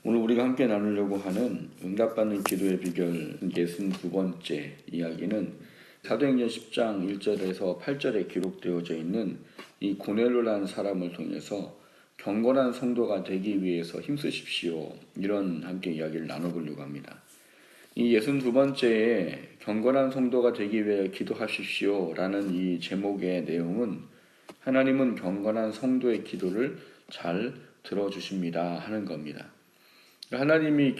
오늘 우리가 함께 나누려고 하는 응답받는 기도의 비결 62번째 이야기는 사도행전 10장 1절에서 8절에 기록되어져 있는 이 고넬료라는 사람을 통해서 경건한 성도가 되기 위해서 힘쓰십시오. 이런 함께 이야기를 나눠보려고 합니다. 이 62번째에 경건한 성도가 되기 위해 기도하십시오 라는 이 제목의 내용은 하나님은 경건한 성도의 기도를 잘 들어주십니다 하는 겁니다. 하나님이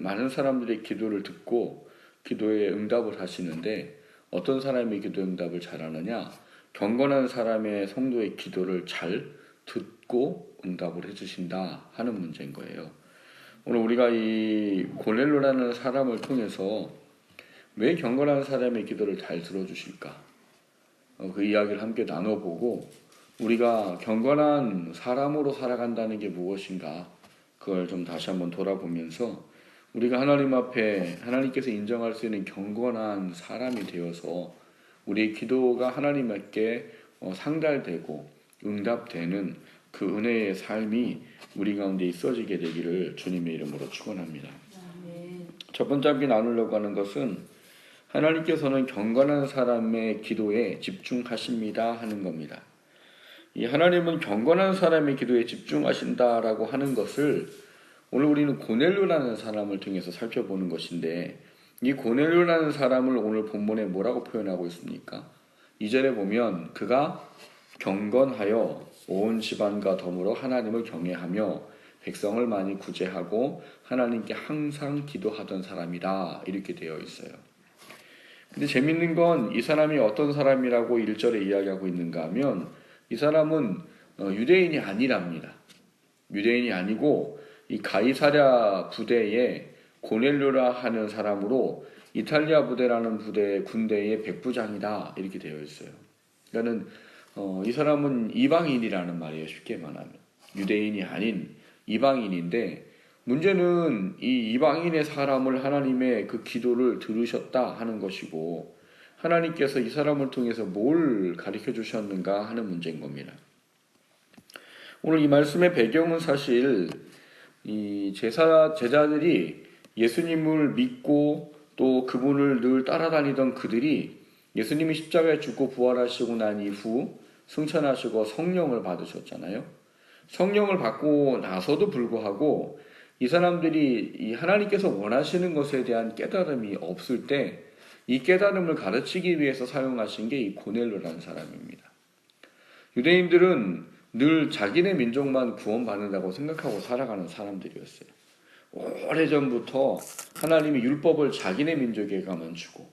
많은 사람들의 기도를 듣고 기도에 응답을 하시는데 어떤 사람이 기도 응답을 잘하느냐? 경건한 사람의 성도의 기도를 잘 듣고 응답을 해주신다 하는 문제인 거예요. 오늘 우리가 이 고넬료라는 사람을 통해서 왜 경건한 사람의 기도를 잘 들어주실까? 그 이야기를 함께 나눠보고 우리가 경건한 사람으로 살아간다는 게 무엇인가? 그걸 좀 다시 한번 돌아보면서 우리가 하나님 앞에 하나님께서 인정할 수 있는 경건한 사람이 되어서 우리의 기도가 하나님께 상달되고 응답되는 그 은혜의 삶이 우리 가운데 있어지게 되기를 주님의 이름으로 축원합니다. 첫 번째 함께 나누려고 하는 것은 하나님께서는 경건한 사람의 기도에 집중하십니다 하는 겁니다. 이 하나님은 경건한 사람의 기도에 집중하신다라고 하는 것을 오늘 우리는 고넬료라는 사람을 통해서 살펴보는 것인데 이 고넬료라는 사람을 오늘 본문에 뭐라고 표현하고 있습니까? 2절에 보면 그가 경건하여 온 집안과 더불어 하나님을 경외하며 백성을 많이 구제하고 하나님께 항상 기도하던 사람이다 이렇게 되어 있어요. 근데 재밌는 건 이 사람이 어떤 사람이라고 1절에 이야기하고 있는가 하면 이 사람은 유대인이 아니랍니다. 유대인이 아니고 이 가이사랴 부대에 고넬료라 하는 사람으로 이탈리아 부대라는 군대의 백부장이다 이렇게 되어 있어요. 그러니까는 이 사람은 이방인이라는 말이에요. 쉽게 말하면 유대인이 아닌 이방인인데 문제는 이 이방인의 사람을 하나님의 그 기도를 들으셨다 하는 것이고 하나님께서 이 사람을 통해서 뭘 가르쳐 주셨는가 하는 문제인 겁니다. 오늘 이 말씀의 배경은 사실 이 제자들이 예수님을 믿고 또 그분을 늘 따라다니던 그들이 예수님이 십자가에 죽고 부활하시고 난 이후 승천하시고 성령을 받으셨잖아요. 성령을 받고 나서도 불구하고 이 사람들이 이 하나님께서 원하시는 것에 대한 깨달음이 없을 때 이 깨달음을 가르치기 위해서 사용하신 게 이 고넬료라는 사람입니다. 유대인들은 늘 자기네 민족만 구원받는다고 생각하고 살아가는 사람들이었어요. 오래전부터 하나님이 율법을 자기네 민족에게만 주고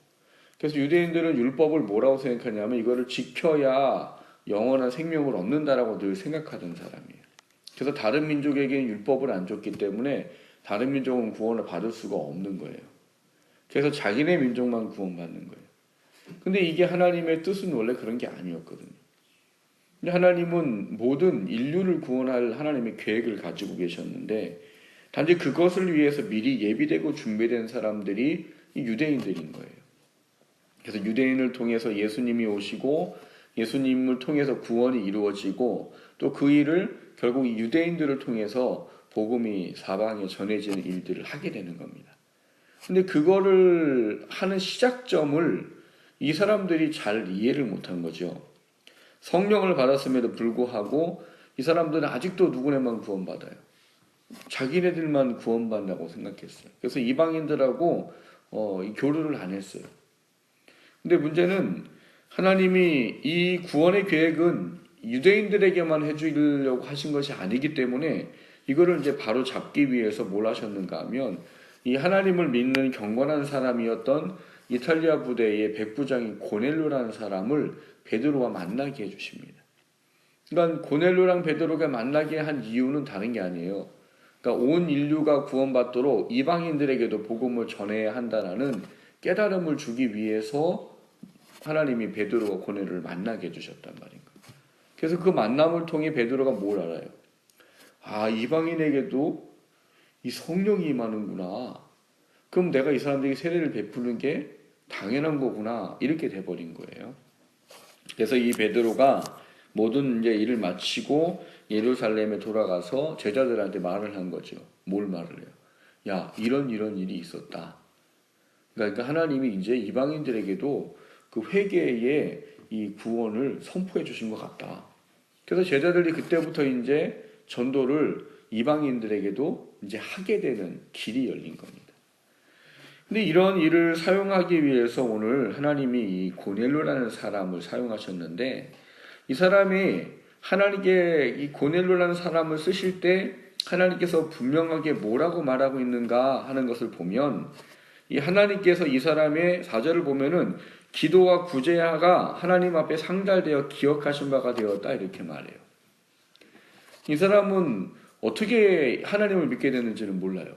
그래서 유대인들은 율법을 뭐라고 생각하냐면 이거를 지켜야 영원한 생명을 얻는다라고 늘 생각하던 사람이에요. 그래서 다른 민족에게는 율법을 안 줬기 때문에 다른 민족은 구원을 받을 수가 없는 거예요. 그래서 자기네 민족만 구원받는 거예요. 근데 이게 하나님의 뜻은 원래 그런 게 아니었거든요. 근데 하나님은 모든 인류를 구원할 하나님의 계획을 가지고 계셨는데 단지 그것을 위해서 미리 예비되고 준비된 사람들이 이 유대인들인 거예요. 그래서 유대인을 통해서 예수님이 오시고 예수님을 통해서 구원이 이루어지고 또 그 일을 결국 이 유대인들을 통해서 복음이 사방에 전해지는 일들을 하게 되는 겁니다. 근데 그거를 하는 시작점을 이 사람들이 잘 이해를 못한 거죠. 성령을 받았음에도 불구하고 이 사람들은 아직도 누구네만 구원받아요. 자기네들만 구원받는다고 생각했어요. 그래서 이방인들하고 교류를 안 했어요. 근데 문제는 하나님이 이 구원의 계획은 유대인들에게만 해주려고 하신 것이 아니기 때문에 이거를 이제 바로 잡기 위해서 뭘 하셨는가 하면 이 하나님을 믿는 경건한 사람이었던 이탈리아 부대의 백부장인 고넬료라는 사람을 베드로와 만나게 해주십니다. 그러니까 고넬료랑 베드로가 만나게 한 이유는 다른 게 아니에요. 그러니까 온 인류가 구원받도록 이방인들에게도 복음을 전해야 한다는 깨달음을 주기 위해서 하나님이 베드로와 고넬료를 만나게 해주셨단 말인 거예요. 그래서 그 만남을 통해 베드로가 뭘 알아요? 아, 이방인에게도 이 성령이 임하는구나. 그럼 내가 이 사람들에게 세례를 베푸는 게 당연한 거구나. 이렇게 돼버린 거예요. 그래서 이 베드로가 모든 이제 일을 마치고 예루살렘에 돌아가서 제자들한테 말을 한 거죠. 뭘 말을 해요? 야, 이런 일이 있었다. 그러니까 하나님이 이제 이방인들에게도 그 회개의 이 구원을 선포해 주신 것 같다. 그래서 제자들이 그때부터 이제 전도를 이방인들에게도 이제 하게 되는 길이 열린 겁니다. 근데 이런 일을 사용하기 위해서 오늘 하나님이 이 고넬료라는 사람을 사용하셨는데, 이 사람이 하나님께 이 고넬료라는 사람을 쓰실 때 하나님께서 분명하게 뭐라고 말하고 있는가 하는 것을 보면, 이 하나님께서 이 사람의 4절을 보면은 기도와 구제가 하나님 앞에 상달되어 기억하신 바가 되었다 이렇게 말해요. 이 사람은 어떻게 하나님을 믿게 됐는지는 몰라요.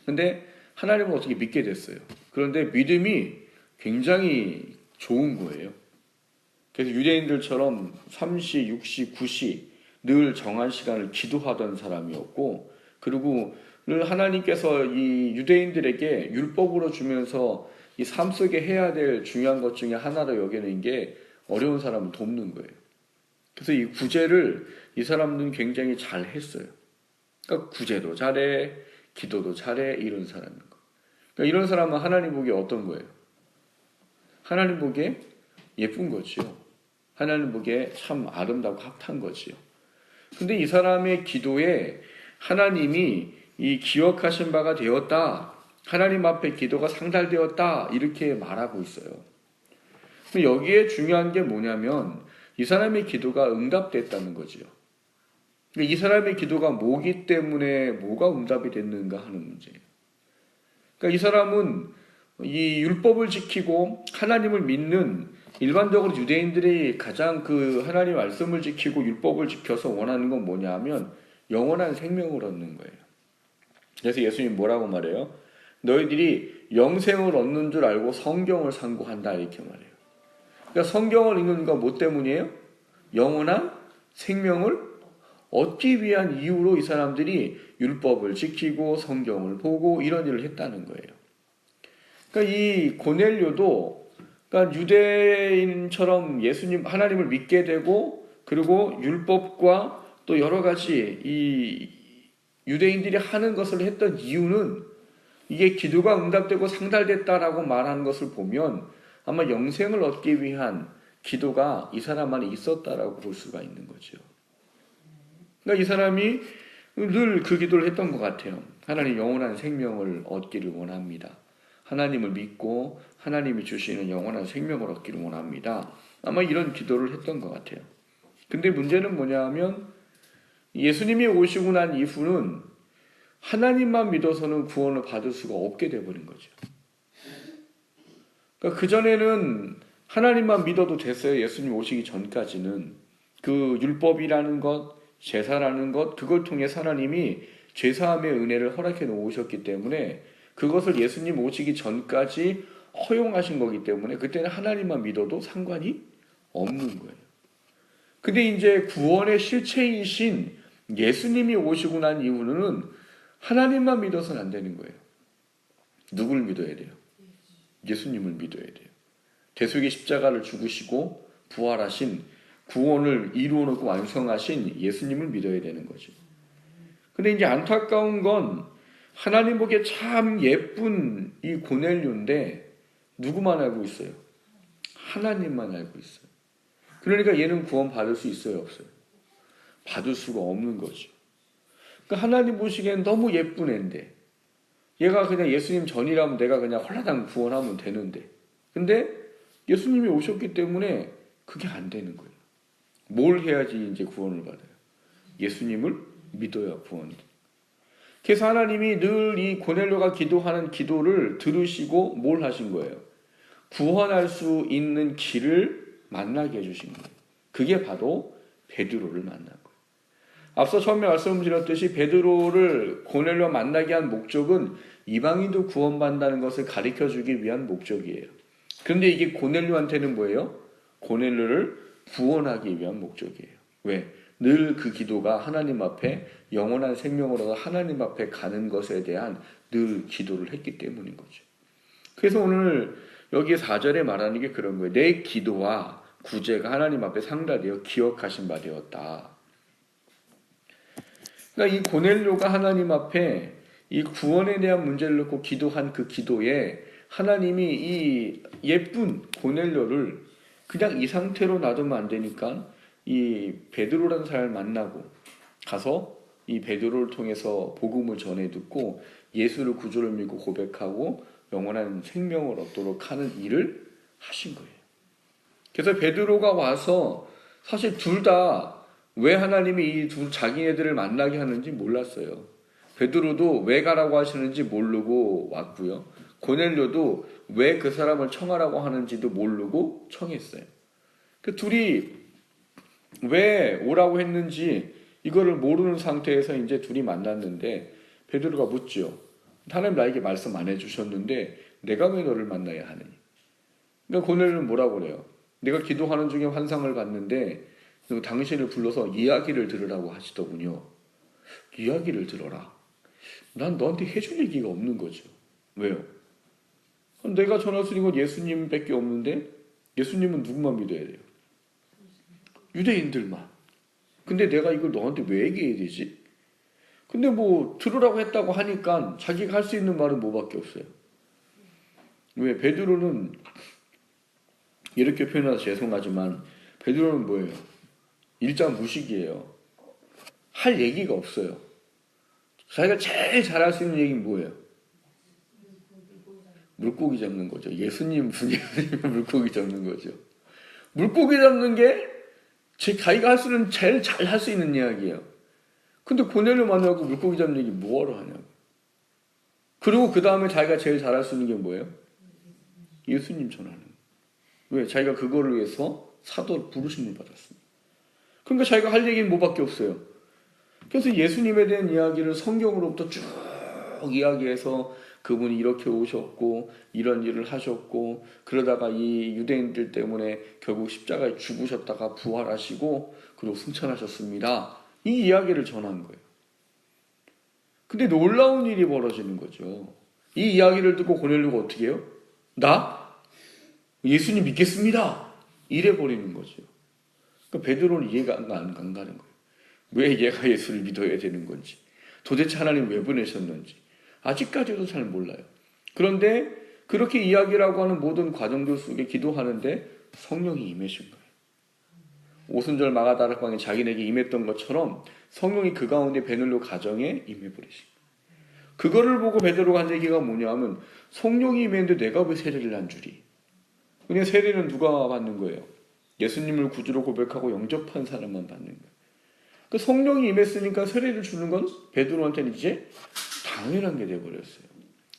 근데 하나님을 어떻게 믿게 됐어요. 그런데 믿음이 굉장히 좋은 거예요. 그래서 유대인들처럼 3시, 6시, 9시 늘 정한 시간을 기도하던 사람이었고, 그리고 늘 하나님께서 이 유대인들에게 율법으로 주면서 이 삶 속에 해야 될 중요한 것 중에 하나로 여기는 게 어려운 사람을 돕는 거예요. 그래서 이 구제를 이 사람들은 굉장히 잘 했어요. 그러니까 구제도 잘해, 기도도 잘해, 이런 사람인 거예요. 그러니까 이런 사람은 하나님 보기에 어떤 거예요? 하나님 보기에 예쁜 거지요. 하나님 보기에 참 아름답고 합한 거지요. 근데 이 사람의 기도에 하나님이 이 기억하신 바가 되었다, 하나님 앞에 기도가 상달되었다 이렇게 말하고 있어요. 여기에 중요한 게 뭐냐면 이 사람의 기도가 응답됐다는 거지요. 이 사람의 기도가 뭐기 때문에 뭐가 응답이 됐는가 하는 문제예요. 그러니까 이 사람은 이 율법을 지키고 하나님을 믿는, 일반적으로 유대인들이 가장 그 하나님 말씀을 지키고 율법을 지켜서 원하는 건 뭐냐 하면 영원한 생명을 얻는 거예요. 그래서 예수님 뭐라고 말해요? 너희들이 영생을 얻는 줄 알고 성경을 상고한다 이렇게 말해요. 그러니까 성경을 읽는 건 뭐 때문이에요? 영원한 생명을 얻기 위한 이유로 이 사람들이 율법을 지키고 성경을 보고 이런 일을 했다는 거예요. 그러니까 이 고넬료도 그러니까 유대인처럼 예수님 하나님을 믿게 되고, 그리고 율법과 또 여러 가지 이 유대인들이 하는 것을 했던 이유는 이게 기도가 응답되고 상달됐다라고 말하는 것을 보면 아마 영생을 얻기 위한 기도가 이 사람 안에 있었다라고 볼 수가 있는 거죠. 그러니까 이 사람이 늘 그 기도를 했던 것 같아요. 하나님 영원한 생명을 얻기를 원합니다. 하나님을 믿고 하나님이 주시는 영원한 생명을 얻기를 원합니다. 아마 이런 기도를 했던 것 같아요. 근데 문제는 뭐냐 하면 예수님이 오시고 난 이후는 하나님만 믿어서는 구원을 받을 수가 없게 되어버린 거죠. 그러니까 그전에는 하나님만 믿어도 됐어요. 예수님 오시기 전까지는. 그 율법이라는 것, 제사라는 것, 그걸 통해 하나님이 죄사함의 은혜를 허락해 놓으셨기 때문에 그것을 예수님 오시기 전까지 허용하신 거기 때문에 그때는 하나님만 믿어도 상관이 없는 거예요. 근데 이제 구원의 실체이신 예수님이 오시고 난 이후는 하나님만 믿어서는 안 되는 거예요. 누굴 믿어야 돼요? 예수님을 믿어야 돼요. 대속의 십자가를 죽으시고 부활하신, 구원을 이루어놓고 완성하신 예수님을 믿어야 되는 거죠. 근데 이제 안타까운 건 하나님 보기에 참 예쁜 이 고넬료인데 누구만 알고 있어요? 하나님만 알고 있어요. 그러니까 얘는 구원 받을 수 있어요, 없어요? 받을 수가 없는 거죠. 그러니까 하나님 보시기엔 너무 예쁜 애인데, 얘가 그냥 예수님 전이라면 내가 그냥 홀라당 구원하면 되는데, 근데 예수님이 오셨기 때문에 그게 안 되는 거예요. 뭘 해야지 이제 구원을 받아요? 예수님을 믿어야 구원이 돼요. 그래서 하나님이 늘 이 고넬료가 기도하는 기도를 들으시고 뭘 하신 거예요? 구원할 수 있는 길을 만나게 해주신 거예요. 그게 바로 베드로를 만난 거예요. 앞서 처음에 말씀드렸듯이 베드로를 고넬료와 만나게 한 목적은 이방인도 구원받는다는 것을 가르쳐주기 위한 목적이에요. 그런데 이게 고넬료한테는 뭐예요? 고넬료를 구원하기 위한 목적이에요. 왜? 늘 그 기도가 하나님 앞에 영원한 생명을 얻어 하나님 앞에 가는 것에 대한 늘 기도를 했기 때문인 거죠. 그래서 오늘 여기 4절에 말하는 게 그런 거예요. 내 기도와 구제가 하나님 앞에 상달되어 기억하신 바 되었다. 그러니까 이 고넬료가 하나님 앞에 이 구원에 대한 문제를 놓고 기도한 그 기도에 하나님이 이 예쁜 고넬료를 그냥 이 상태로 놔두면 안 되니까 이 베드로라는 사람을 만나고 가서 이 베드로를 통해서 복음을 전해 듣고 예수를 구주를 믿고 고백하고 영원한 생명을 얻도록 하는 일을 하신 거예요. 그래서 베드로가 와서 사실 둘 다 왜 하나님이 이 두 자기네들을 만나게 하는지 몰랐어요. 베드로도 왜 가라고 하시는지 모르고 왔고요. 고넬료도 왜 그 사람을 청하라고 하는지도 모르고 청했어요. 그 둘이 왜 오라고 했는지 이거를 모르는 상태에서 이제 둘이 만났는데 베드로가 묻죠. 하나님 나에게 말씀 안 해주셨는데 내가 왜 너를 만나야 하느니? 그러니까 고넬료는 뭐라고 그래요? 내가 기도하는 중에 환상을 봤는데 당신을 불러서 이야기를 들으라고 하시더군요. 이야기를 들어라. 난 너한테 해줄 얘기가 없는 거죠. 왜요? 내가 전할 수 있는 건 예수님밖에 없는데 예수님은 누구만 믿어야 돼요? 유대인들만. 근데 내가 이걸 너한테 왜 얘기해야 되지? 근데 뭐 들으라고 했다고 하니까 자기가 할 수 있는 말은 뭐밖에 없어요. 왜? 베드로는 이렇게 표현해서 죄송하지만 베드로는 뭐예요? 일자 무식이에요. 할 얘기가 없어요. 자기가 제일 잘할 수 있는 얘기는 뭐예요? 물고기 잡는 거죠. 예수님은 물고기 잡는 거죠. 물고기 잡는 게 자기가 할 수 있는 제일 잘 할 수 있는 이야기예요. 근데 고넬료 만나고 물고기 잡는 얘기 뭐하러 하냐고. 그리고 그 다음에 자기가 제일 잘할 수 있는 게 뭐예요? 예수님 전하는. 왜? 자기가 그거를 위해서 사도 부르심을 받았습니다. 그러니까 자기가 할 얘기는 뭐밖에 없어요. 그래서 예수님에 대한 이야기를 성경으로부터 쭉 이야기해서 그분이 이렇게 오셨고 이런 일을 하셨고 그러다가 이 유대인들 때문에 결국 십자가에 죽으셨다가 부활하시고 그리고 승천하셨습니다. 이 이야기를 전한 거예요. 근데 놀라운 일이 벌어지는 거죠. 이 이야기를 듣고 고넬료가 어떻게 해요? 나? 예수님 믿겠습니다. 이래 버리는 거죠. 그러니까 베드로는 이해가 안 가는 거예요. 왜 얘가 예수를 믿어야 되는 건지, 도대체 하나님 왜 보내셨는지 아직까지도 잘 몰라요. 그런데 그렇게 이야기라고 하는 모든 과정들 속에 기도하는데 성령이 임하신 거예요. 오순절 마가다락방에 자기네에게 임했던 것처럼 성령이 그 가운데 베들로 가정에 임해버리신 거예요. 그거를 보고 베드로가 한 얘기가 뭐냐면 성령이 임했는데 내가 왜 세례를 안 주리? 그냥 세례는 누가 받는 거예요? 예수님을 구주로 고백하고 영접한 사람만 받는 거예요. 그 성령이 임했으니까 세례를 주는 건 베드로한테는 이제 당연한 게 돼버렸어요.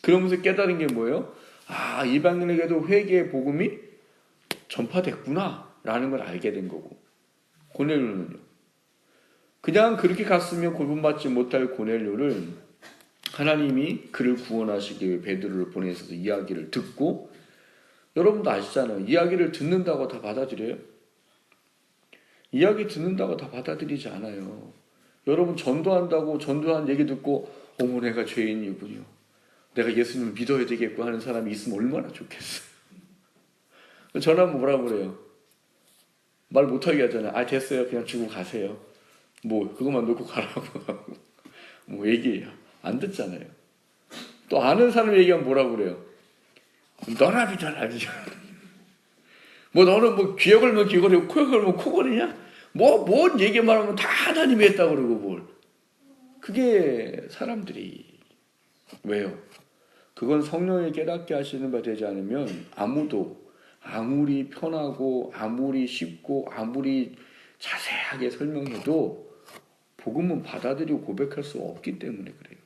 그러면서 깨달은 게 뭐예요? 아, 이방인에게도 회개의 복음이 전파됐구나 라는 걸 알게 된 거고, 고넬료는요. 그냥 그렇게 갔으면 구분받지 못할 고넬료를 하나님이 그를 구원하시기 위해 베드로를 보내셔서 이야기를 듣고, 여러분도 아시잖아요. 이야기를 듣는다고 다 받아들여요? 이야기 듣는다고 다 받아들이지 않아요. 여러분 전도한다고 전도한 얘기 듣고 어머 내가 죄인이군요. 내가 예수님을 믿어야 되겠고 하는 사람이 있으면 얼마나 좋겠어요. 저는 뭐라 그래요? 말 못하게 하잖아요. 아 됐어요. 그냥 주고 가세요. 뭐 그것만 놓고 가라고 하고 뭐 얘기해요. 안 듣잖아요. 또 아는 사람 얘기하면 뭐라 그래요? 너나 믿어라. 뭐 너는 뭐 귀에 걸면 귀걸이고 코에 걸면 코걸이냐? 뭔 얘기만 하면 다 하나님이 했다고 그러고 뭘. 그게 사람들이 왜요? 그건 성령이 깨닫게 하시는 바 되지 않으면 아무도 아무리 편하고 아무리 쉽고 아무리 자세하게 설명해도 복음은 받아들이고 고백할 수 없기 때문에 그래요.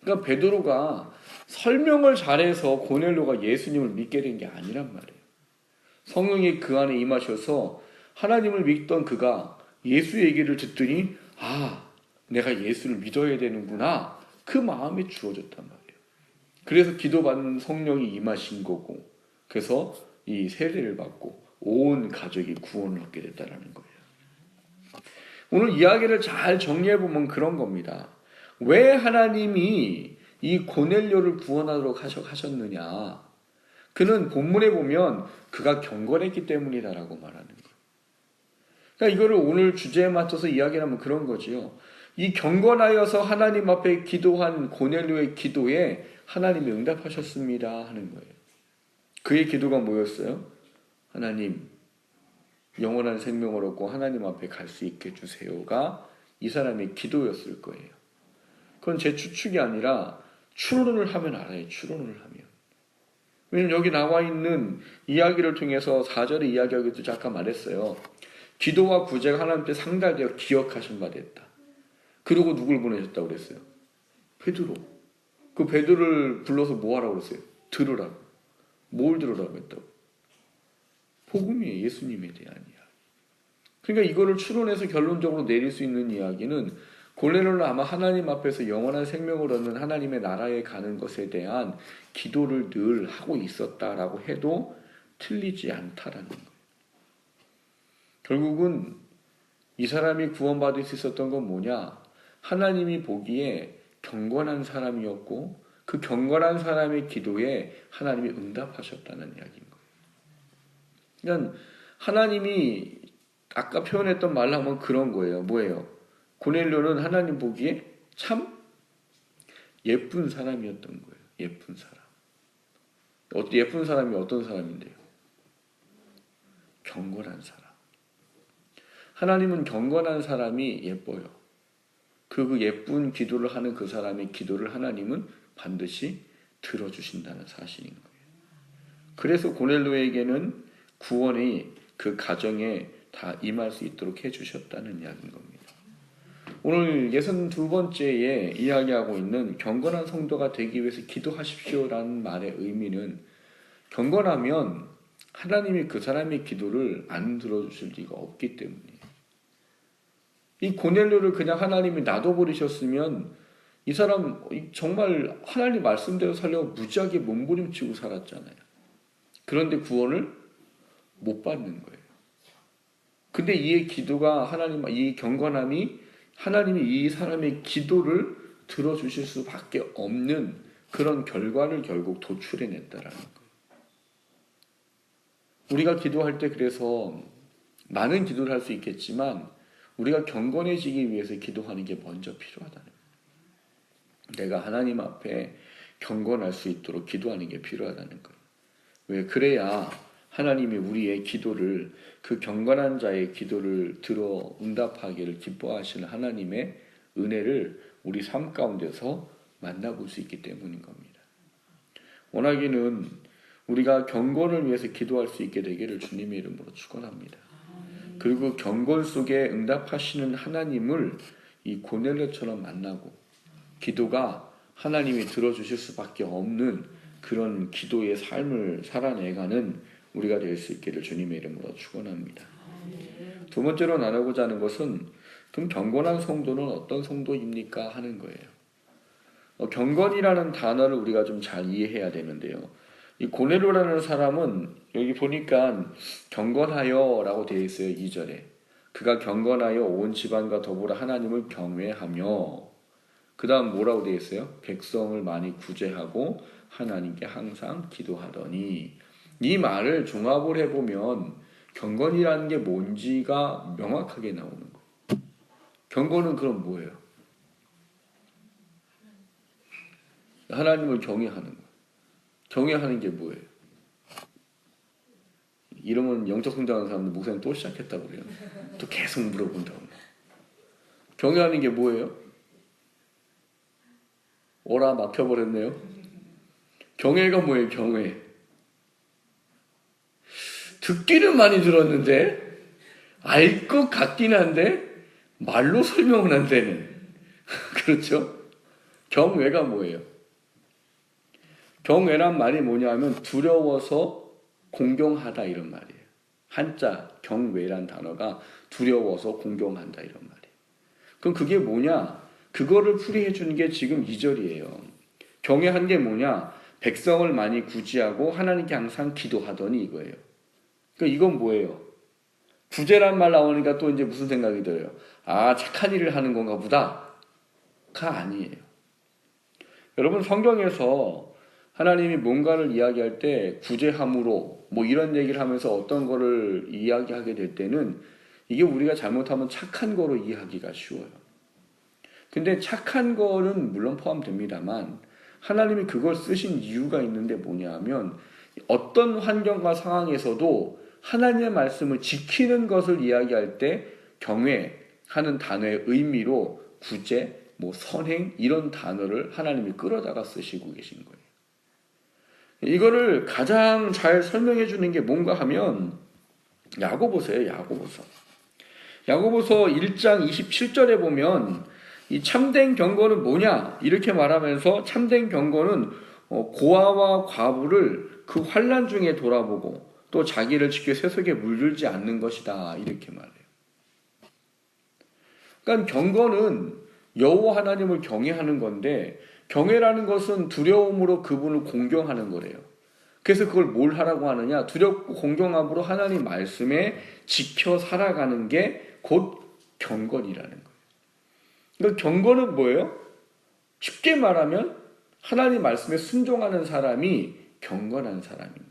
그러니까 베드로가 설명을 잘해서 고넬료가 예수님을 믿게 된 게 아니란 말이에요. 성령이 그 안에 임하셔서 하나님을 믿던 그가 예수 얘기를 듣더니 아, 내가 예수를 믿어야 되는구나. 그 마음이 주어졌단 말이에요. 그래서 기도받는 성령이 임하신 거고, 그래서 이 세례를 받고 온 가족이 구원을 얻게 됐다는 거예요. 오늘 이야기를 잘 정리해보면 그런 겁니다. 왜 하나님이 이 고넬료를 구원하도록 하셨느냐? 그는 본문에 보면 그가 경건했기 때문이다라고 말하는 거예요. 그러니까 이거를 오늘 주제에 맞춰서 이야기하면 그런 거지요. 이 경건하여서 하나님 앞에 기도한 고넬료의 기도에 하나님이 응답하셨습니다 하는 거예요. 그의 기도가 뭐였어요? 하나님, 영원한 생명을 얻고 하나님 앞에 갈 수 있게 해주세요가 이 사람의 기도였을 거예요. 그건 제 추측이 아니라 추론을 하면 알아요. 추론을 하면. 왜냐면 여기 나와 있는 이야기를 통해서 4절의 이야기하기도 잠깐 말했어요. 기도와 구제가 하나님께 상달되어 기억하신 바 됐다. 그리고 누굴 보내셨다고 그랬어요? 베드로. 그 베드로를 불러서 뭐 하라고 그랬어요? 들으라고. 뭘 들으라고 했다고? 복음이에요. 예수님에 대한 이야기. 그러니까 이거를 추론해서 결론적으로 내릴 수 있는 이야기는 고넬료는 아마 하나님 앞에서 영원한 생명을 얻는 하나님의 나라에 가는 것에 대한 기도를 늘 하고 있었다라고 해도 틀리지 않다라는 거예요. 결국은 이 사람이 구원받을 수 있었던 건 뭐냐? 하나님이 보기에 경건한 사람이었고 그 경건한 사람의 기도에 하나님이 응답하셨다는 이야기인 거예요. 그러니까 하나님이 아까 표현했던 말로 하면 그런 거예요. 뭐예요? 고넬료는 하나님 보기에 참 예쁜 사람이었던 거예요. 예쁜 사람. 예쁜 사람이 어떤 사람인데요? 경건한 사람. 하나님은 경건한 사람이 예뻐요. 그 예쁜 기도를 하는 그 사람의 기도를 하나님은 반드시 들어주신다는 사실인 거예요. 그래서 고넬료에게는 구원이 그 가정에 다 임할 수 있도록 해주셨다는 이야기인 겁니다. 오늘 62번째에 이야기하고 있는 경건한 성도가 되기 위해서 기도하십시오라는 말의 의미는 경건하면 하나님이 그 사람의 기도를 안 들어주실 리가 없기 때문이에요. 이 고넬료를 그냥 하나님이 놔둬버리셨으면 이 사람 정말 하나님 말씀대로 살려고 무지하게 몸부림치고 살았잖아요. 그런데 구원을 못 받는 거예요. 근데 이 기도가 이 경건함이 하나님이 이 사람의 기도를 들어주실 수밖에 없는 그런 결과를 결국 도출해냈다라는 거예요. 우리가 기도할 때 그래서 많은 기도를 할 수 있겠지만 우리가 경건해지기 위해서 기도하는 게 먼저 필요하다는 거예요. 내가 하나님 앞에 경건할 수 있도록 기도하는 게 필요하다는 거예요. 왜? 그래야 하나님이 우리의 기도를 그 경건한 자의 기도를 들어 응답하기를 기뻐하시는 하나님의 은혜를 우리 삶 가운데서 만나볼 수 있기 때문인 겁니다. 원하기는 우리가 경건을 위해서 기도할 수 있게 되기를 주님의 이름으로 축원합니다. 그리고 경건 속에 응답하시는 하나님을 이 고넬료처럼 만나고 기도가 하나님이 들어주실 수밖에 없는 그런 기도의 삶을 살아내가는 우리가 될 수 있기를 주님의 이름으로 축원합니다. 두 번째로 나누고자 하는 것은 그럼 경건한 성도는 어떤 성도입니까? 하는 거예요. 경건이라는 단어를 우리가 좀 잘 이해해야 되는데요. 이 고넬료라는 사람은 여기 보니까 경건하여 라고 되어 있어요. 2절에. 그가 경건하여 온 집안과 더불어 하나님을 경외하며 그 다음 뭐라고 되어 있어요? 백성을 많이 구제하고 하나님께 항상 기도하더니 이 말을 종합을 해보면 경건이라는 게 뭔지가 명확하게 나오는 거예요. 경건은 그럼 뭐예요? 하나님을 경외하는 거예요. 경외하는 게 뭐예요? 이러면 영적 성장하는 사람들 목사님 또 시작했다고 그래요. 또 계속 물어본다고. 경외하는 게 뭐예요? 오라 막혀버렸네요. 경외가 뭐예요? 경외. 듣기는 많이 들었는데 알 것 같긴 한데 말로 설명은 안 되는. 그렇죠? 경외가 뭐예요? 경외란 말이 뭐냐면 두려워서 공경하다 이런 말이에요. 한자 경외란 단어가 두려워서 공경한다 이런 말이에요. 그럼 그게 뭐냐? 그거를 풀이해 주는 게 지금 2절이에요. 경외한 게 뭐냐? 백성을 많이 구제하고 하나님께 항상 기도하더니 이거예요. 그러니까 이건 뭐예요? 구제란 말 나오니까 또 이제 무슨 생각이 들어요? 아, 착한 일을 하는 건가 보다. 가 아니에요. 여러분 성경에서 하나님이 뭔가를 이야기할 때 구제함으로 뭐 이런 얘기를 하면서 어떤 거를 이야기하게 될 때는 이게 우리가 잘못하면 착한 거로 이해하기가 쉬워요. 근데 착한 거는 물론 포함됩니다만 하나님이 그걸 쓰신 이유가 있는데 뭐냐 하면 어떤 환경과 상황에서도 하나님의 말씀을 지키는 것을 이야기할 때 경외하는 단어의 의미로 구제, 선행 이런 단어를 하나님이 끌어다가 쓰시고 계신 거예요. 이거를 가장 잘 설명해 주는 게 뭔가 하면 야고보서예요. 야고보서 1장 27절에 보면 이 참된 경건은 뭐냐 이렇게 말하면서 참된 경건은 고아와 과부를 그 환난 중에 돌아보고 또 자기를 지켜 세속에 물들지 않는 것이다 이렇게 말해요. 그러니까 경건은 여호와 하나님을 경외하는 건데 경외라는 것은 두려움으로 그분을 공경하는 거래요. 그래서 그걸 뭘 하라고 하느냐? 두렵고 공경함으로 하나님 말씀에 지켜 살아가는 게 곧 경건이라는 거예요. 그러니까 경건은 뭐예요? 쉽게 말하면 하나님 말씀에 순종하는 사람이 경건한 사람인 거예요.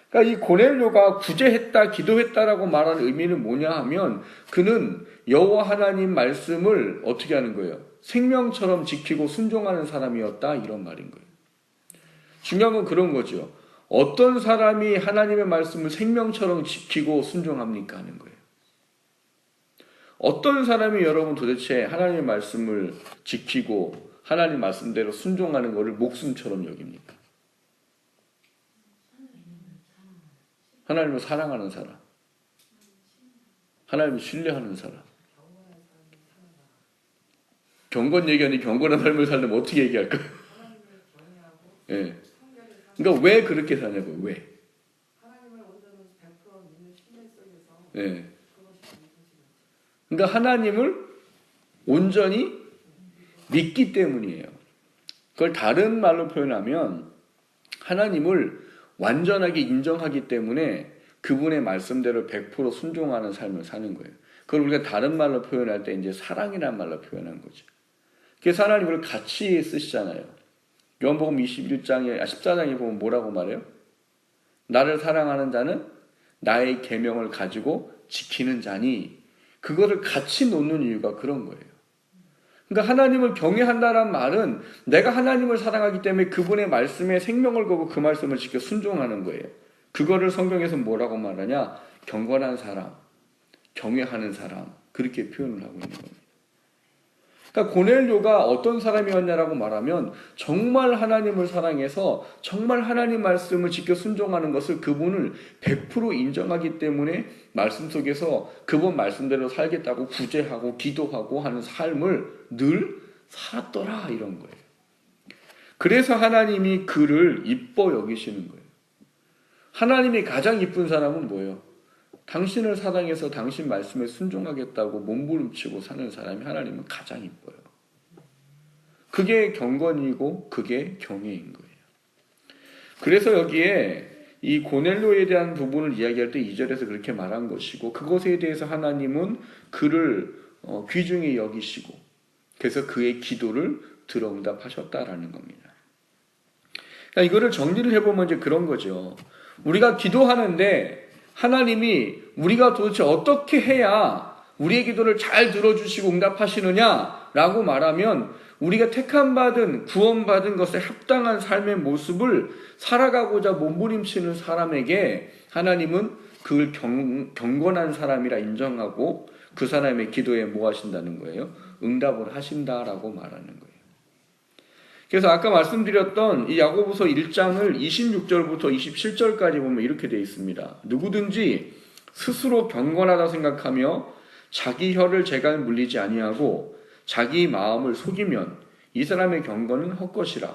그러니까 이 고넬료가 구제했다, 기도했다라고 말하는 의미는 뭐냐 하면 그는 여호와 하나님 말씀을 어떻게 하는 거예요? 생명처럼 지키고 순종하는 사람이었다 이런 말인 거예요. 중요한 건 그런 거죠. 어떤 사람이 하나님의 말씀을 생명처럼 지키고 순종합니까 하는 거예요. 어떤 사람이 여러분 도대체 하나님의 말씀을 지키고 하나님 말씀대로 순종하는 것을 목숨처럼 여깁니까? 하나님을 사랑하는 사람, 하나님을 신뢰하는 사람. 경건 얘기하니 경건한 삶을 살려면 어떻게 얘기할까요? 예. 그러니까 왜 그렇게 사냐고요? 왜? 예. 그러니까 하나님을 온전히 믿기 때문이에요. 그걸 다른 말로 표현하면 하나님을 완전하게 인정하기 때문에 그분의 말씀대로 100% 순종하는 삶을 사는 거예요. 그걸 우리가 다른 말로 표현할 때 이제 사랑이라는 말로 표현한 거죠. 그래서 하나님을 같이 쓰시잖아요. 요한복음 14장에 보면 뭐라고 말해요? 나를 사랑하는 자는 나의 계명을 가지고 지키는 자니 그거를 같이 놓는 이유가 그런 거예요. 그러니까 하나님을 경외한다는 말은 내가 하나님을 사랑하기 때문에 그분의 말씀에 생명을 걸고 그 말씀을 지켜 순종하는 거예요. 그거를 성경에서 뭐라고 말하냐? 경건한 사람, 경외하는 사람 그렇게 표현을 하고 있는 겁니다. 그러니까 고넬료가 어떤 사람이었냐라고 말하면 정말 하나님을 사랑해서 정말 하나님 말씀을 지켜 순종하는 것을 그분을 100% 인정하기 때문에 말씀 속에서 그분 말씀대로 살겠다고 구제하고 기도하고 하는 삶을 늘 살았더라 이런 거예요. 그래서 하나님이 그를 이뻐 여기시는 거예요. 하나님이 가장 이쁜 사람은 뭐예요? 당신을 사랑해서 당신 말씀에 순종하겠다고 몸부림치고 사는 사람이 하나님은 가장 이뻐요. 그게 경건이고 그게 경외인 거예요. 그래서 여기에 이 고넬료에 대한 부분을 이야기할 때 2절에서 그렇게 말한 것이고 그것에 대해서 하나님은 그를 귀중히 여기시고 그래서 그의 기도를 들어응답하셨다라는 겁니다. 그러니까 이거를 정리를 해보면 이제 그런 거죠. 우리가 기도하는데 하나님이 우리가 도대체 어떻게 해야 우리의 기도를 잘 들어주시고 응답하시느냐라고 말하면 우리가 택함받은 구원받은 것에 합당한 삶의 모습을 살아가고자 몸부림치는 사람에게 하나님은 그걸 경건한 사람이라 인정하고 그 사람의 기도에 뭐 하신다는 거예요? 응답을 하신다라고 말하는 거예요. 그래서 아까 말씀드렸던 이 야고보서 1장을 26절부터 27절까지 보면 이렇게 되어 있습니다. 누구든지 스스로 경건하다 생각하며 자기 혀를 재갈 물리지 아니하고 자기 마음을 속이면 이 사람의 경건은 헛것이라.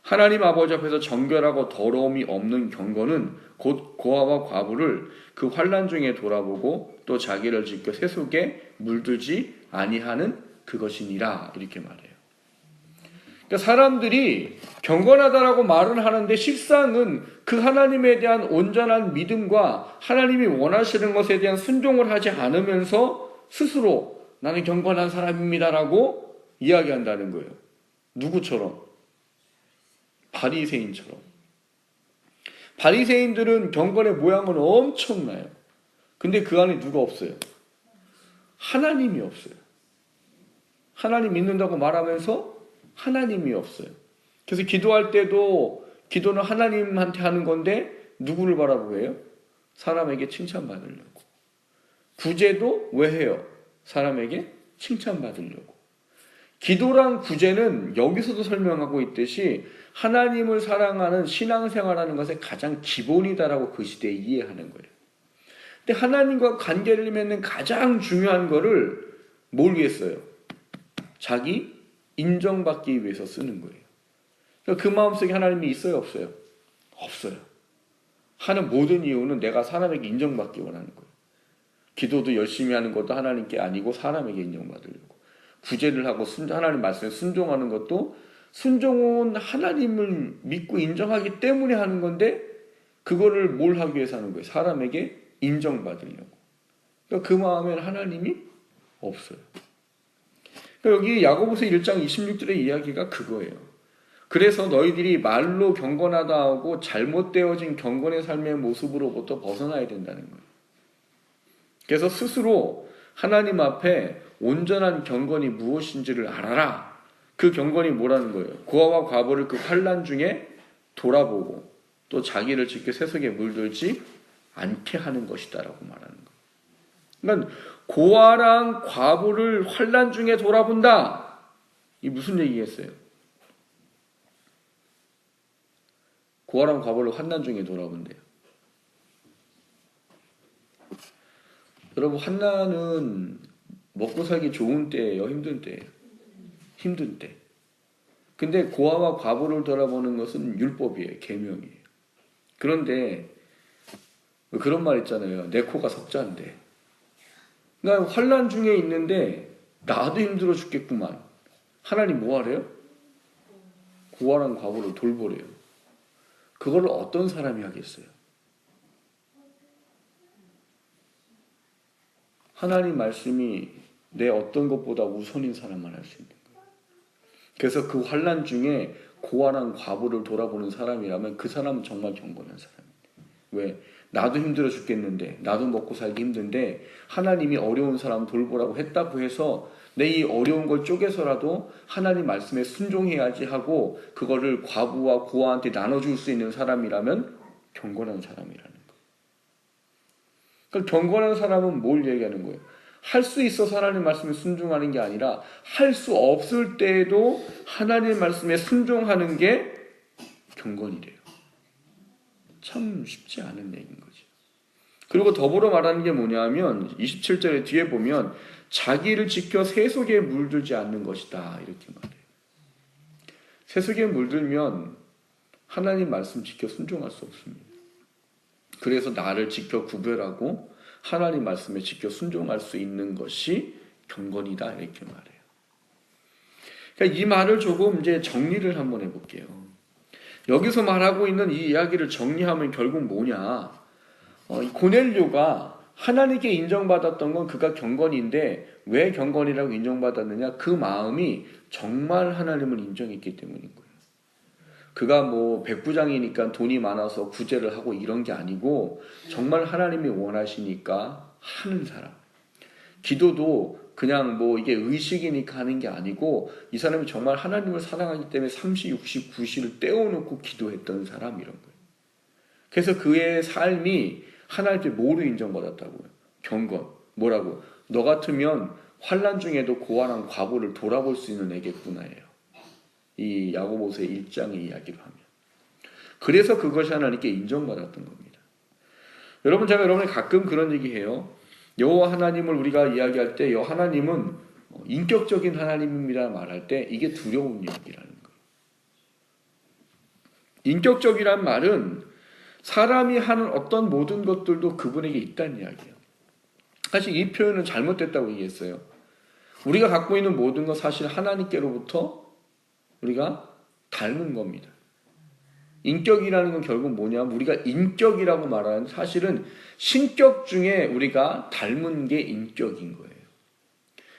하나님 아버지 앞에서 정결하고 더러움이 없는 경건은 곧 고아와 과부를 그 환난 중에 돌아보고 또 자기를 지켜 세속에 물들지 아니하는 그것이니라 이렇게 말해요. 그러니까 사람들이 경건하다라고 말은 하는데 실상은 그 하나님에 대한 온전한 믿음과 하나님이 원하시는 것에 대한 순종을 하지 않으면서 스스로 나는 경건한 사람입니다라고 이야기한다는 거예요. 누구처럼? 바리새인처럼. 바리새인들은 경건의 모양은 엄청나요. 근데 그 안에 누가 없어요? 하나님이 없어요. 하나님 믿는다고 말하면서 하나님이 없어요. 그래서 기도할 때도 기도는 하나님한테 하는 건데 누구를 바라보고 해요? 사람에게 칭찬받으려고. 구제도 왜 해요? 사람에게 칭찬받으려고. 기도랑 구제는 여기서도 설명하고 있듯이 하나님을 사랑하는 신앙생활하는 것의 가장 기본이다라고 그 시대에 이해하는 거예요. 근데 하나님과 관계를 맺는 가장 중요한 거를 뭘 위해 써요? 자기 인정받기 위해서 쓰는 거예요. 그 마음속에 하나님이 있어요, 없어요? 없어요. 하는 모든 이유는 내가 사람에게 인정받기 원하는 거예요. 기도도 열심히 하는 것도 하나님께 아니고 사람에게 인정받으려고. 구제를 하고 하나님 말씀에 순종하는 것도 순종은 하나님을 믿고 인정하기 때문에 하는 건데 그거를 뭘 하기 위해서 하는 거예요? 사람에게 인정받으려고. 그러니까 그 마음에는 하나님이 없어요. 그러니까 여기 야고보서 1장 26절의 이야기가 그거예요. 그래서 너희들이 말로 경건하다 하고 잘못되어진 경건의 삶의 모습으로부터 벗어나야 된다는 거예요. 그래서 스스로 하나님 앞에 온전한 경건이 무엇인지를 알아라. 그 경건이 뭐라는 거예요? 고아와 과부를 그 환난 중에 돌아보고 또 자기를 지켜 세속에 물들지 않게 하는 것이다라고 말하는 거예요. 그러니까 고아랑 과부를 환난 중에 돌아본다. 이 무슨 얘기겠어요? 고아랑 과부를 환난 중에 돌아본대요. 여러분, 환난은 먹고 살기 좋은 때예요, 힘든 때예요? 힘든 때. 근데 고아와 과부를 돌아보는 것은 율법이에요, 계명이에요. 그런데 그런 말 있잖아요. 내 코가 석자인데. 그러니까 환난 중에 있는데 나도 힘들어 죽겠구만. 하나님 뭐 하래요? 고아랑 과부를 돌보래요. 그걸 어떤 사람이 하겠어요? 하나님 말씀이 내 어떤 것보다 우선인 사람만 할 수 있는 거예요. 그래서 그 환난 중에 고아랑 과부를 돌아보는 사람이라면 그 사람은 정말 경건한 사람이에요. 왜? 나도 힘들어 죽겠는데, 나도 먹고 살기 힘든데 하나님이 어려운 사람 돌보라고 했다고 해서 내 이 어려운 걸 쪼개서라도 하나님 말씀에 순종해야지 하고 그거를 과부와 고아한테 나눠줄 수 있는 사람이라면 경건한 사람이라는 거예요. 그러니까 경건한 사람은 뭘 얘기하는 거예요? 할 수 있어서 하나님 말씀에 순종하는 게 아니라 할 수 없을 때에도 하나님 말씀에 순종하는 게 경건이래요. 참 쉽지 않은 얘기인 거죠. 그리고 더불어 말하는 게 뭐냐면 27절에 뒤에 보면 자기를 지켜 세속에 물들지 않는 것이다 이렇게 말해요. 세속에 물들면 하나님 말씀 지켜 순종할 수 없습니다. 그래서 나를 지켜 구별하고 하나님 말씀에 지켜 순종할 수 있는 것이 경건이다 이렇게 말해요. 그러니까 이 말을 조금 이제 정리를 한번 해볼게요. 여기서 말하고 있는 이 이야기를 정리하면 결국 뭐냐? 고넬료가 하나님께 인정받았던 건 그가 경건인데 왜 경건이라고 인정받았느냐? 그 마음이 정말 하나님을 인정했기 때문인 거예요. 그가 뭐 백부장이니까 돈이 많아서 구제를 하고 이런 게 아니고 정말 하나님이 원하시니까 하는 사람. 기도도 그냥 뭐 이게 의식이니까 하는 게 아니고 이 사람이 정말 하나님을 사랑하기 때문에 30, 60, 90을 떼어놓고 기도했던 사람 이런 거예요. 그래서 그의 삶이 하나님께 뭐로 인정받았다고요? 경건. 뭐라고? 너 같으면 환난 중에도 고아랑 과부를 돌아볼 수 있는 애겠구나예요. 이 야고보서의 1장의 이야기로 하면. 그래서 그것이 하나님께 인정받았던 겁니다. 여러분, 제가 여러분이 가끔 그런 얘기해요. 여호와 하나님을 우리가 이야기할 때 여호와 하나님은 인격적인 하나님입니다 말할 때 이게 두려운 이야기라는 거예요. 인격적이란 말은 사람이 하는 어떤 모든 것들도 그분에게 있다는 이야기예요. 사실 이 표현은 잘못됐다고 얘기했어요. 우리가 갖고 있는 모든 건 사실 하나님께로부터 우리가 닮은 겁니다. 인격이라는 건 결국 뭐냐면 우리가 인격이라고 말하는 사실은 신격 중에 우리가 닮은 게 인격인 거예요.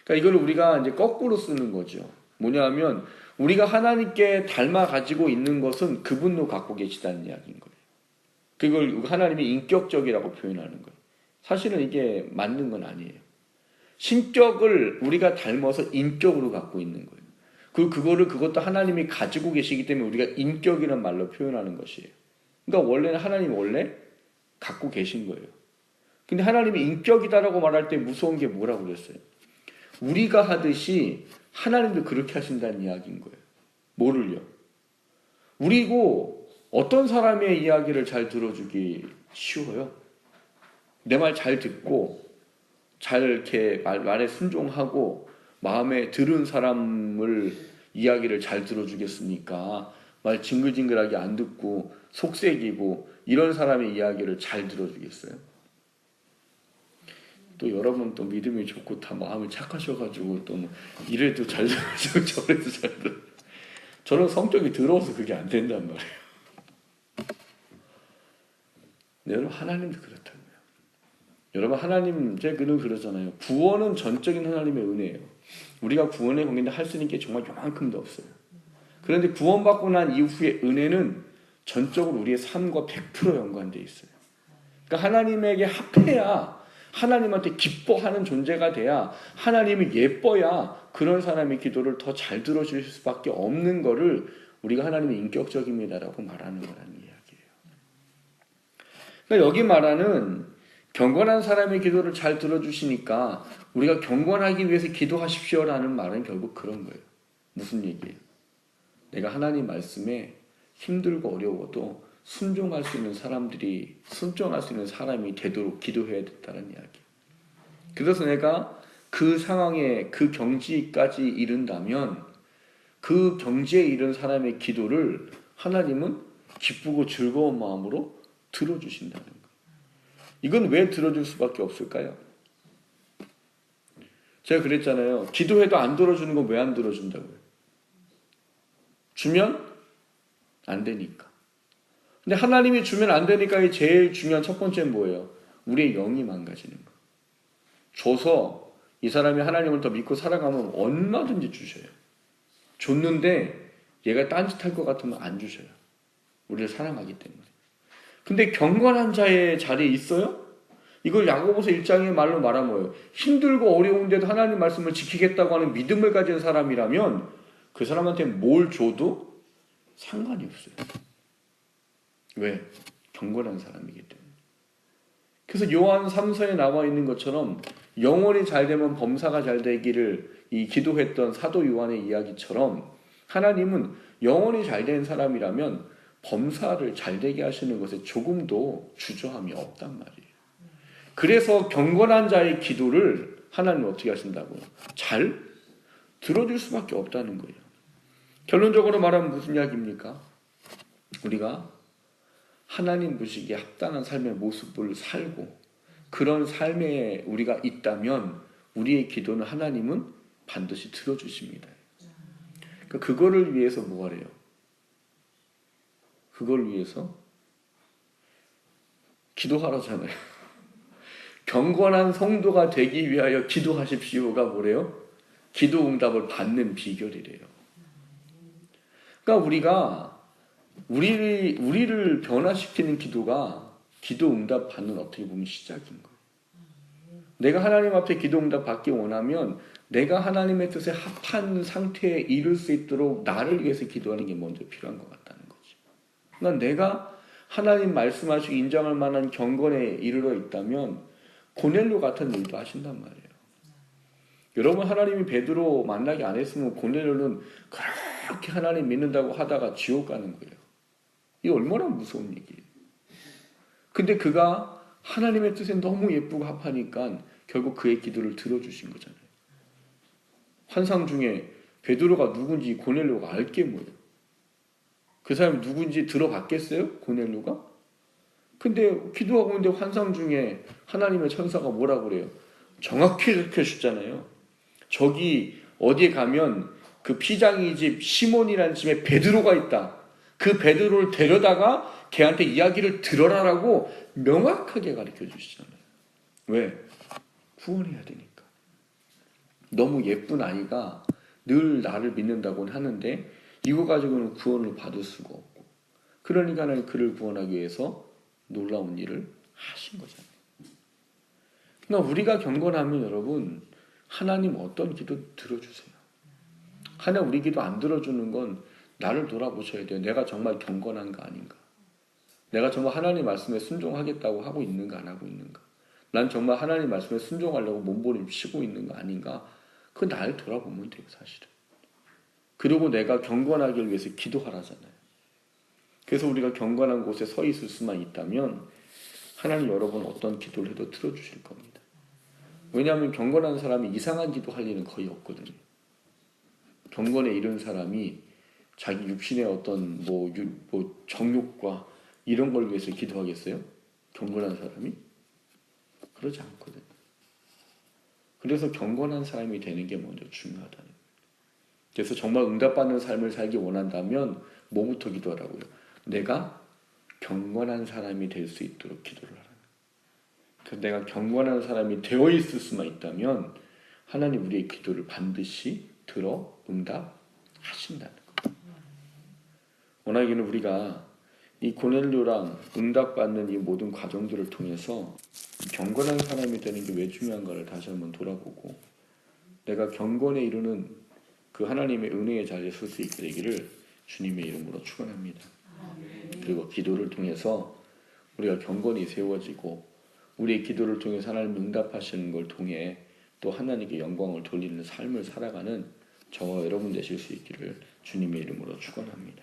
그러니까 이걸 우리가 이제 거꾸로 쓰는 거죠. 뭐냐면 우리가 하나님께 닮아 가지고 있는 것은 그분도 갖고 계시다는 이야기인 거예요. 그걸 하나님이 인격적이라고 표현하는 거예요. 사실은 이게 맞는 건 아니에요. 신격을 우리가 닮아서 인격으로 갖고 있는 거예요. 그것도 하나님이 가지고 계시기 때문에 우리가 인격이라는 말로 표현하는 것이에요. 그러니까 원래는 하나님이 원래 갖고 계신 거예요. 근데 하나님이 인격이다라고 말할 때 무서운 게 뭐라고 그랬어요? 우리가 하듯이 하나님도 그렇게 하신다는 이야기인 거예요. 뭐를요? 우리고 어떤 사람의 이야기를 잘 들어주기 쉬워요? 내 말 잘 듣고 잘 이렇게 말에 순종하고 마음에 들은 사람을 이야기를 잘 들어주겠습니까? 말 징글징글하게 안 듣고 속색이고 이런 사람의 이야기를 잘 들어주겠어요? 또 여러분 또 믿음이 좋고 다 마음이 착하셔가지고 또 뭐 이래도 잘 들어주고 저래도 잘 들어. 저는 성격이 더러워서 그게 안 된단 말이에요. 네, 여러분 하나님도 그렇다고요. 여러분 하나님 제가 그러잖아요. 구원은 전적인 하나님의 은혜예요. 우리가 구원에 관계인데 할 수 있는 게 정말 요만큼도 없어요. 그런데 구원받고 난 이후의 은혜는 전적으로 우리의 삶과 100% 연관되어 있어요. 그러니까 하나님에게 합해야 하나님한테 기뻐하는 존재가 돼야 하나님이 예뻐야 그런 사람의 기도를 더 잘 들어주실 수밖에 없는 거를 우리가 하나님의 인격적입니다라고 말하는 거라는 이야기예요. 그러니까 여기 말하는 경건한 사람의 기도를 잘 들어주시니까 우리가 경건하기 위해서 기도하십시오라는 말은 결국 그런 거예요. 무슨 얘기예요? 내가 하나님 말씀에 힘들고 어려워도 순종할 수 있는 사람들이 순종할 수 있는 사람이 되도록 기도해야 된다는 이야기. 그래서 내가 그 상황에 그 경지까지 이른다면 그 경지에 이른 사람의 기도를 하나님은 기쁘고 즐거운 마음으로 들어주신다는 거예요. 이건 왜 들어줄 수밖에 없을까요? 제가 그랬잖아요. 기도해도 안 들어주는 건 왜 안 들어준다고요? 주면 안 되니까. 근데 하나님이 주면 안 되니까 제일 중요한 첫 번째는 뭐예요? 우리의 영이 망가지는 거. 줘서 이 사람이 하나님을 더 믿고 살아가면 얼마든지 주셔요. 줬는데 얘가 딴짓할 것 같으면 안 주셔요. 우리를 사랑하기 때문에. 근데 경건한 자의 자리에 있어요? 이걸 야고보서 1장의 말로 말하면 뭐예요? 힘들고 어려운데도 하나님 말씀을 지키겠다고 하는 믿음을 가진 사람이라면 그 사람한테 뭘 줘도 상관이 없어요. 왜? 경건한 사람이기 때문에. 그래서 요한 3서에 나와 있는 것처럼 영혼이 잘 되면 범사가 잘 되기를 이 기도했던 사도 요한의 이야기처럼 하나님은 영혼이 잘 된 사람이라면 범사를 잘 되게 하시는 것에 조금도 주저함이 없단 말이에요. 그래서 경건한 자의 기도를 하나님은 어떻게 하신다고요? 잘 들어줄 수밖에 없다는 거예요. 결론적으로 말하면 무슨 이야기입니까? 우리가 하나님 보시기에 합당한 삶의 모습을 살고 그런 삶에 우리가 있다면 우리의 기도는 하나님은 반드시 들어주십니다. 그러니까 그거를 위해서 뭐 하래요? 그걸 위해서 기도하라잖아요. 경건한 성도가 되기 위하여 기도하십시오가 뭐래요? 기도 응답을 받는 비결이래요. 그러니까 우리를 변화시키는 기도가 기도 응답 받는 어떻게 보면 시작인 거예요. 내가 하나님 앞에 기도 응답 받기 원하면 내가 하나님의 뜻에 합한 상태에 이룰 수 있도록 나를 위해서 기도하는 게 먼저 필요한 것 같다는 거지. 그러니까 내가 하나님 말씀하시고 인정할 만한 경건에 이르러 있다면 고넬료 같은 일도 하신단 말이에요. 여러분 하나님이 베드로 만나게 안 했으면 고넬료는 그렇게 하나님 믿는다고 하다가 지옥 가는 거예요. 이 얼마나 무서운 얘기예요. 근데 그가 하나님의 뜻에 너무 예쁘고 합하니까 결국 그의 기도를 들어주신 거잖아요. 환상 중에 베드로가 누군지 고넬료가 알게 뭐예요. 그 사람이 누군지 들어봤겠어요? 고넬료가? 근데 기도하고 있는데 환상 중에 하나님의 천사가 뭐라고 그래요? 정확히 이렇게 주잖아요. 저기 어디에 가면 그 피장이 집 시몬이라는 집에 베드로가 있다. 그 베드로를 데려다가 걔한테 이야기를 들어라라고 명확하게 가르쳐 주시잖아요. 왜? 구원해야 되니까. 너무 예쁜 아이가 늘 나를 믿는다고는 하는데 이거 가지고는 구원을 받을 수가 없고 그러니까 그를 구원하기 위해서 놀라운 일을 하신 거잖아요. 그러니까 우리가 경건하면 여러분 하나님 어떤 기도 들어주세요. 하나님 우리 기도 안 들어주는 건 나를 돌아보셔야 돼요. 내가 정말 경건한가 아닌가. 내가 정말 하나님 말씀에 순종하겠다고 하고 있는가 안 하고 있는가. 난 정말 하나님 말씀에 순종하려고 몸부림치고 있는 거 아닌가. 그건 나를 돌아보면 돼요, 사실은. 그리고 내가 경건하길 위해서 기도하라잖아요. 그래서 우리가 경건한 곳에 서 있을 수만 있다면 하나님 여러분 어떤 기도를 해도 들어주실 겁니다. 왜냐하면 경건한 사람이 이상한 기도할 일은 거의 없거든요. 경건에 이른 사람이 자기 육신의 어떤 정욕과 이런 걸 위해서 기도하겠어요? 경건한 사람이? 그러지 않거든요. 그래서 경건한 사람이 되는 게 먼저 중요하다는 거예요. 그래서 정말 응답받는 삶을 살기 원한다면 뭐부터 기도하라고요? 내가 경건한 사람이 될 수 있도록 기도를 하라는 거예요. 그래서 내가 경건한 사람이 되어 있을 수만 있다면 하나님 우리의 기도를 반드시 들어 응답하신다는 거예요. 워낙에는 우리가 이 고넬료랑 응답받는 이 모든 과정들을 통해서 경건한 사람이 되는 게 왜 중요한가를 다시 한번 돌아보고 내가 경건에 이르는 그 하나님의 은혜의 자리에 설 수 있게 되기를 주님의 이름으로 축원합니다. 그리고 기도를 통해서 우리가 경건히 세워지고 우리의 기도를 통해서 하나님 응답하시는 걸 통해 또 하나님께 영광을 돌리는 삶을 살아가는 저와 여러분 되실 수 있기를 주님의 이름으로 축원합니다.